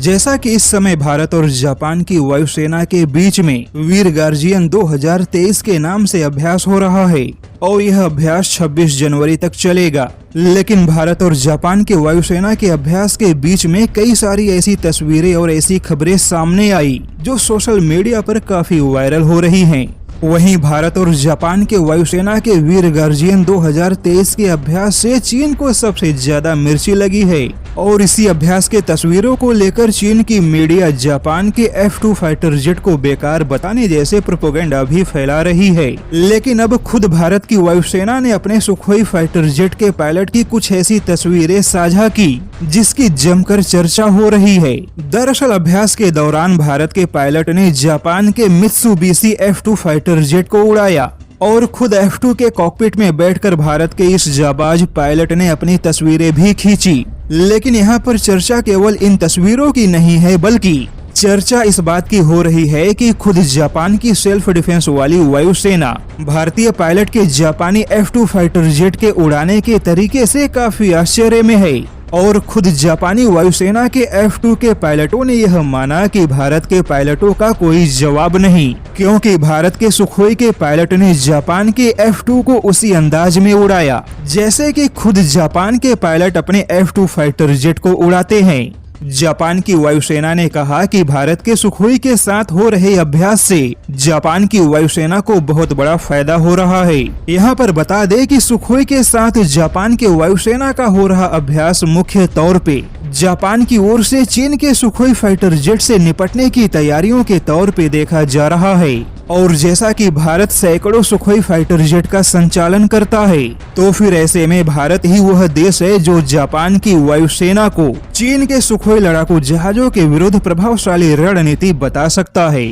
जैसा कि इस समय भारत और जापान की वायुसेना के बीच में वीर गार्जियन 2023 के नाम से अभ्यास हो रहा है और यह अभ्यास 26 जनवरी तक चलेगा। लेकिन भारत और जापान के वायुसेना के अभ्यास के बीच में कई सारी ऐसी तस्वीरें और ऐसी खबरें सामने आई जो सोशल मीडिया पर काफी वायरल हो रही हैं। वहीं भारत और जापान के वायुसेना के वीर गार्जियन 2023 के अभ्यास से चीन को सबसे ज्यादा मिर्ची लगी है और इसी अभ्यास के तस्वीरों को लेकर चीन की मीडिया जापान के F-2 फाइटर जेट को बेकार बताने जैसे प्रोपेगेंडा भी फैला रही है। लेकिन अब खुद भारत की वायुसेना ने अपने सुखोई फाइटर जेट के पायलट की कुछ ऐसी तस्वीरें साझा की जिसकी जमकर चर्चा हो रही है। दरअसल अभ्यास के दौरान भारत के पायलट ने जापान के मित्सुबिशी F-2 फाइटर जेट को उड़ाया और खुद F-2 के कॉकपिट में बैठकर भारत के इस जाबाज पायलट ने अपनी तस्वीरें भी खींची। लेकिन यहाँ पर चर्चा केवल इन तस्वीरों की नहीं है, बल्कि चर्चा इस बात की हो रही है कि खुद जापान की सेल्फ डिफेंस वाली वायुसेना भारतीय पायलट के जापानी F-2 फाइटर जेट के उड़ाने के तरीके से काफी आश्चर्य में है और खुद जापानी वायुसेना के F-2 के पायलटों ने यह माना कि भारत के पायलटों का कोई जवाब नहीं, क्योंकि भारत के सुखोई के पायलट ने जापान के F-2 को उसी अंदाज में उड़ाया जैसे कि खुद जापान के पायलट अपने F-2 फाइटर जेट को उड़ाते हैं। जापान की वायुसेना ने कहा कि भारत के सुखोई के साथ हो रहे अभ्यास से जापान की वायुसेना को बहुत बड़ा फायदा हो रहा है। यहाँ पर बता दें कि सुखोई के साथ जापान के वायुसेना का हो रहा अभ्यास मुख्य तौर पे जापान की ओर से चीन के सुखोई फाइटर जेट से निपटने की तैयारियों के तौर पे देखा जा रहा है। और जैसा कि भारत सैकड़ों सुखोई फाइटर जेट का संचालन करता है, तो फिर ऐसे में भारत ही वह देश है जो जापान की वायुसेना को चीन के सुखोई लड़ाकू जहाजों के विरुद्ध प्रभावशाली रणनीति बता सकता है।